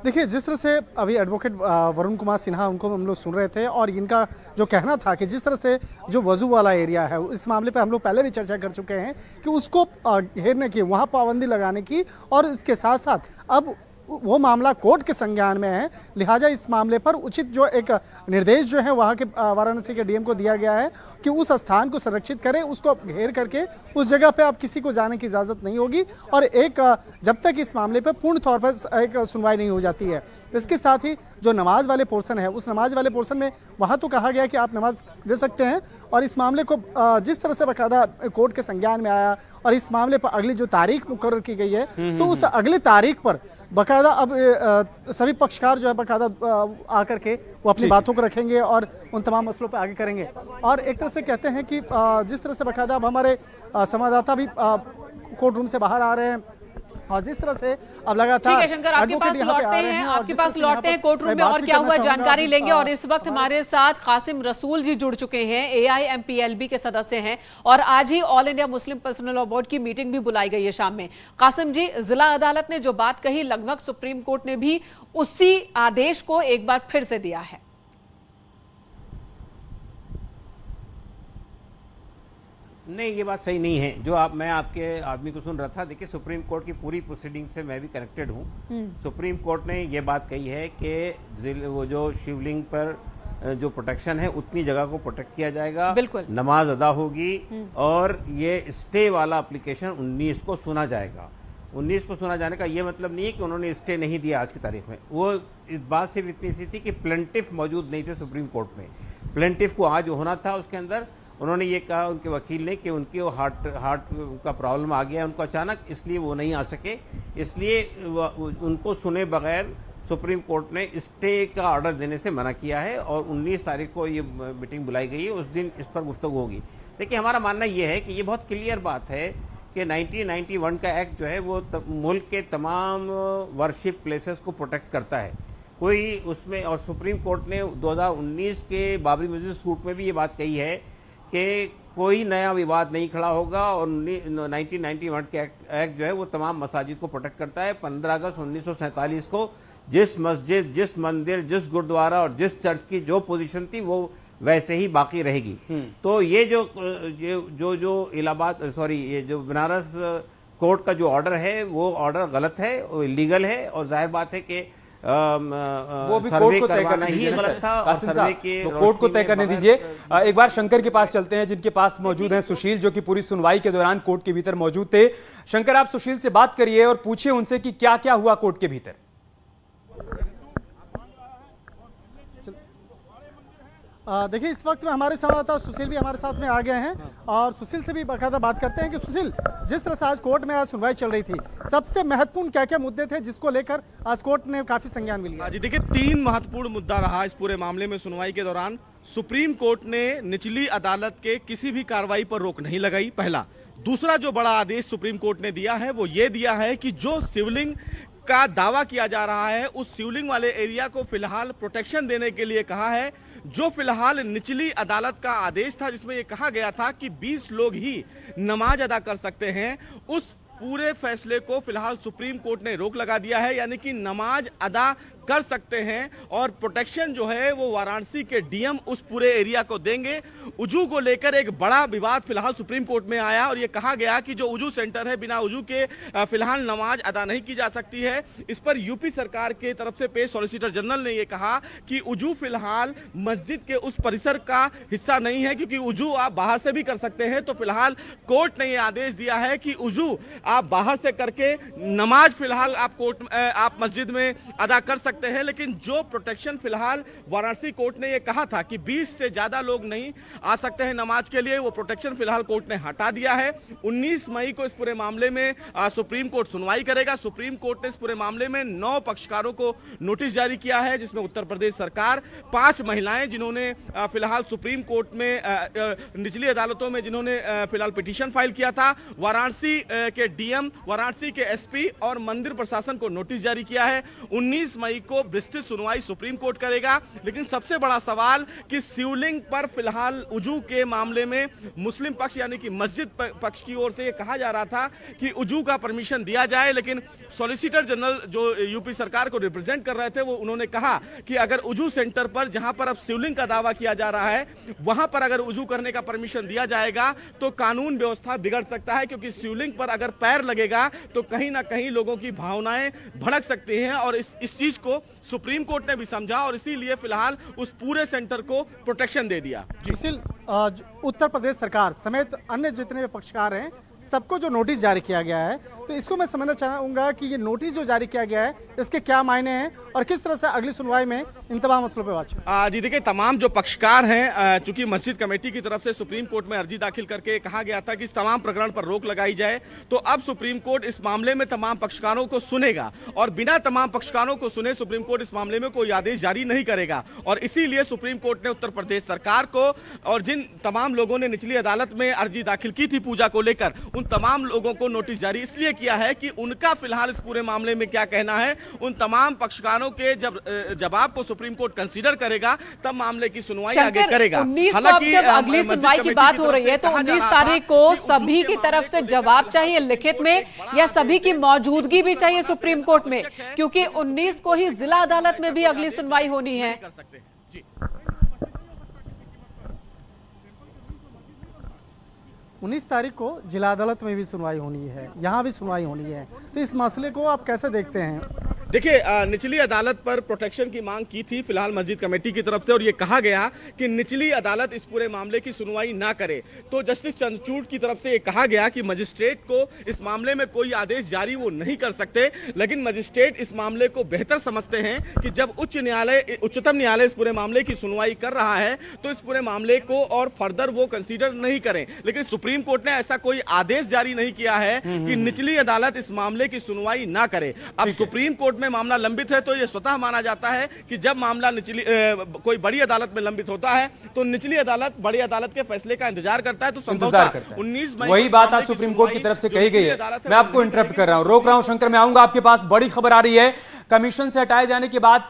देखिए, जिस तरह से अभी एडवोकेट वरुण कुमार सिन्हा उनको हम लोग सुन रहे थे और इनका जो कहना था कि जिस तरह से जो वजू वाला एरिया है इस मामले पे हम लोग पहले भी चर्चा कर चुके हैं कि उसको घेरने की, वहाँ पाबंदी लगाने की, और इसके साथ साथ अब वो मामला कोर्ट के संज्ञान में है, लिहाजा इस मामले पर उचित जो एक निर्देश जो है वहाँ के वाराणसी के डीएम को दिया गया है कि उस स्थान को संरक्षित करें, उसको घेर करके उस जगह पे अब किसी को जाने की इजाज़त नहीं होगी, और एक जब तक इस मामले पे पूर्ण तौर पर एक सुनवाई नहीं हो जाती है। इसके साथ ही जो नमाज वाले पोर्शन है, उस नमाज वाले पोर्शन में वहाँ तो कहा गया कि आप नमाज दे सकते हैं, और इस मामले को जिस तरह से बाकायदा कोर्ट के संज्ञान में आया और इस मामले पर अगली जो तारीख मुकर्रर की गई है, तो उस अगली तारीख पर बाकायदा अब सभी पक्षकार जो है बाकायदा आकर के वो अपनी बातों को रखेंगे और उन तमाम मसलों पर आगे करेंगे। और एक तरह से कहते हैं कि जिस तरह से बाकायदा अब हमारे संवाददाता भी कोर्ट रूम से बाहर आ रहे हैं, और जिस तरह से अब लगातार ठीक है शंकर, आपके पास लौटते हैं कोर्ट रूम में और क्या हुआ जानकारी लेंगे। और इस वक्त हमारे साथ कासिम रसूल जी जुड़ चुके हैं, AIMPLB के सदस्य हैं, और आज ही All India Muslim Personal Law Board की मीटिंग भी बुलाई गई है शाम में। कासिम जी, जिला अदालत ने जो बात कही, लगभग सुप्रीम कोर्ट ने भी उसी आदेश को एक बार फिर से दिया है। नहीं, ये बात सही नहीं है जो मैं आपके आदमी को सुन रहा था। देखिए, सुप्रीम कोर्ट की पूरी प्रोसीडिंग से मैं भी कनेक्टेड हूँ। सुप्रीम कोर्ट ने ये बात कही है कि वो जो शिवलिंग पर जो प्रोटेक्शन है उतनी जगह को प्रोटेक्ट किया जाएगा, नमाज अदा होगी, और ये स्टे वाला एप्लीकेशन 19 को सुना जाएगा। 19 को सुना जाने का ये मतलब नहीं है कि उन्होंने स्टे नहीं दिया आज की तारीख में। वो इस बात सिर्फ इतनी सी थी कि प्लेंटिफ मौजूद नहीं थे सुप्रीम कोर्ट में। प्लेंटिफ को आज होना था, उसके अंदर उन्होंने ये कहा उनके वकील ने कि उनकी वो हार्ट का प्रॉब्लम आ गया उनको अचानक, इसलिए वो नहीं आ सके, इसलिए उनको सुने बगैर सुप्रीम कोर्ट ने स्टे का ऑर्डर देने से मना किया है, और 19 तारीख को ये मीटिंग बुलाई गई है, उस दिन इस पर गुफ्तगू होगी। देखिए, हमारा मानना ये है कि ये बहुत क्लियर बात है कि 1991 का एक्ट जो है वो मुल्क के तमाम वर्शिप प्लेसेस को प्रोटेक्ट करता है, कोई उसमें। और सुप्रीम कोर्ट ने 2019 के बाबरी मस्जिद सूट में भी ये बात कही है कि कोई नया विवाद नहीं खड़ा होगा, और 1991 के एक्ट जो है वो तमाम मसाजिद को प्रोटेक्ट करता है। 15 अगस्त 1947 को जिस मस्जिद, जिस मंदिर, जिस गुरुद्वारा और जिस चर्च की जो पोजीशन थी वो वैसे ही बाकी रहेगी। तो ये जो इलाहाबाद ये जो बनारस कोर्ट का जो ऑर्डर है वो ऑर्डर गलत है, वो इलीगल है, और जाहिर बात है कि वो भी कोर्ट को तय करना ही गलत था, और सर्वे के तो कोर्ट को तय करने दीजिए। एक बार शंकर के पास चलते हैं, जिनके पास मौजूद हैं सुशील, जो कि पूरी सुनवाई के दौरान कोर्ट के भीतर मौजूद थे। शंकर, आप सुशील से बात करिए और पूछिए उनसे कि क्या क्या हुआ कोर्ट के भीतर। देखिए, इस वक्त में हमारे संवाददाता सुशील भी हमारे साथ में आ गए हैं, और सुशील से भी बाकायदा बात करते हैं कि सुशील, जिस तरह से आज कोर्ट में आज सुनवाई चल रही थी, सबसे महत्वपूर्ण क्या क्या मुद्दे थे जिसको लेकर आज कोर्ट ने काफी संज्ञान भी लिया? जी देखिए, 3 महत्वपूर्ण मुद्दा रहा इस पूरे मामले में सुनवाई के दौरान। सुप्रीम कोर्ट ने निचली अदालत के किसी भी कार्रवाई पर रोक नहीं लगाई, पहला। दूसरा जो बड़ा आदेश सुप्रीम कोर्ट ने दिया है वो ये दिया है कि जो शिवलिंग का दावा किया जा रहा है उस शिवलिंग वाले एरिया को फिलहाल प्रोटेक्शन देने के लिए कहा है। जो फिलहाल निचली अदालत का आदेश था जिसमें यह कहा गया था कि 20 लोग ही नमाज अदा कर सकते हैं, उस पूरे फैसले को फिलहाल सुप्रीम कोर्ट ने रोक लगा दिया है, यानी कि नमाज अदा कर सकते हैं, और प्रोटेक्शन जो है वो वाराणसी के डीएम उस पूरे एरिया को देंगे। उजू को लेकर एक बड़ा विवाद फिलहाल सुप्रीम कोर्ट में आया, और ये कहा गया कि जो उजू सेंटर है बिना उजू के फिलहाल नमाज अदा नहीं की जा सकती है। इस पर यूपी सरकार के तरफ से पेश सॉलिसिटर जनरल ने यह कहा कि उजू फिलहाल मस्जिद के उस परिसर का हिस्सा नहीं है, क्योंकि उजू आप बाहर से भी कर सकते हैं। तो फिलहाल कोर्ट ने यह आदेश दिया है कि उजू आप बाहर से करके नमाज फिलहाल आप मस्जिद में अदा कर सकते हैं, लेकिन जो प्रोटेक्शन फिलहाल वाराणसी कोर्ट ने यह कहा था कि 20 से ज्यादा लोग नहीं आ सकते हैं नमाज के लिए, वो प्रोटेक्शन फिलहाल कोर्ट ने हटा दिया है। 19 मई को इस पूरे मामले में सुप्रीम कोर्ट सुनवाई करेगा। सुप्रीम कोर्ट ने इस पूरे मामले में 9 पक्षकारों को नोटिस जारी किया है, जिसमें उत्तर प्रदेश सरकार, 5 महिलाएं जिन्होंने फिलहाल सुप्रीम कोर्ट में निचली अदालतों में जिन्होंने फिलहाल पिटीशन फाइल किया था, वाराणसी के डीएम, वाराणसी के एसपी और मंदिर प्रशासन को नोटिस जारी किया है। 19 मई तारीख को विस्तृत सुनवाई सुप्रीम कोर्ट करेगा। लेकिन सबसे बड़ा सवाल कि शिवलिंग पर फिलहाल उजू के मामले में मुस्लिम पक्ष यानी कि मस्जिद पक्ष की ओर से ये कहा जा रहा था कि उजू का परमिशन दिया जाए, लेकिन सॉलिसिटर जनरल जो यूपी सरकार को रिप्रेजेंट कर रहे थे वो उन्होंने कहा कि अगर उजू सेंटर पर जहां पर अब शिवलिंग का दावा किया जा रहा है वहां पर अगर उजू करने का परमिशन दिया जाएगा तो कानून व्यवस्था बिगड़ सकता है, क्योंकि शिवलिंग पर अगर पैर लगेगा तो कहीं ना कहीं लोगों की भावनाएं भड़क सकती हैं। और इस चीज को सुप्रीम कोर्ट ने भी समझा और इसीलिए फिलहाल उस पूरे सेंटर को प्रोटेक्शन दे दिया। उत्तर प्रदेश सरकार समेत अन्य जितने भी पक्षकार हैं सबको जो नोटिस जारी किया गया है, तो इसको मैं समझना चाहूंगा कि ये नोटिस जो जारी किया गया है इसके क्या मायने हैं और किस तरह से अगली सुनवाई में इन तमाम मसलों पर बात। जी देखिए, तमाम जो पक्षकार हैं, चूंकि मस्जिद कमेटी की तरफ से सुप्रीम कोर्ट में अर्जी दाखिल करके कहा गया था कि इस तमाम प्रकरण पर रोक लगाई जाए, तो अब सुप्रीम कोर्ट इस मामले में तमाम पक्षकारों को सुनेगा और बिना तमाम पक्षकारों को सुने सुप्रीम कोर्ट इस मामले में कोई आदेश जारी नहीं करेगा। और इसीलिए सुप्रीम कोर्ट ने उत्तर प्रदेश सरकार को और जिन तमाम लोगों ने निचली अदालत में अर्जी दाखिल की थी पूजा को लेकर, उन तमाम लोगों को नोटिस जारी इसलिए किया है कि उनका फिलहाल इस पूरे मामले में क्या कहना है। उन तमाम पक्षकारों के जब जवाब को सुप्रीम कोर्ट कंसीडर करेगा तब मामले की सुनवाई आगे करेगा। हालांकि जब अगली सुनवाई की बात हो रही है तो 19 तारीख को सभी की तरफ से जवाब चाहिए लिखित में या सभी की मौजूदगी भी चाहिए सुप्रीम कोर्ट में, क्योंकि 19 को ही जिला अदालत में भी अगली सुनवाई होनी है। 19 तारीख को जिला अदालत में भी सुनवाई होनी है, यहाँ भी सुनवाई होनी है, तो इस मसले को आप कैसे देखते हैं? देखिए, निचली अदालत पर प्रोटेक्शन की मांग की थी फिलहाल मस्जिद कमेटी की तरफ से और ये कहा गया कि निचली अदालत इस पूरे मामले की सुनवाई ना करे। तो जस्टिस चंद्रचूड़ की तरफ से ये कहा गया कि मजिस्ट्रेट को इस मामले में कोई आदेश जारी वो नहीं कर सकते, लेकिन मजिस्ट्रेट इस मामले को बेहतर समझते हैं कि जब उच्चतम न्यायालय इस पूरे मामले की सुनवाई कर रहा है तो इस पूरे मामले को और फर्दर वो कंसीडर नहीं करें। लेकिन सुप्रीम कोर्ट ने ऐसा कोई आदेश जारी नहीं किया है कि निचली अदालत इस मामले की सुनवाई ना करे। अब सुप्रीम कोर्ट में मामला लंबित है तो यह स्वतः माना जाता है कि जब मामला कोई बड़ी अदालत में लंबित होता है तो निचली अदालत बड़ी अदालत के फैसले का इंतजार करता है। तो संभवतः 19 मई वही बात आज सुप्रीम कोर्ट की तरफ से कही गई है। मैं आपको इंटरप्ट कर रहा हूं, रोक रहा हूं। शंकर, मैं आऊंगा आपके पास। बड़ी खबर आ रही है, कमीशन से हटाए जाने के बाद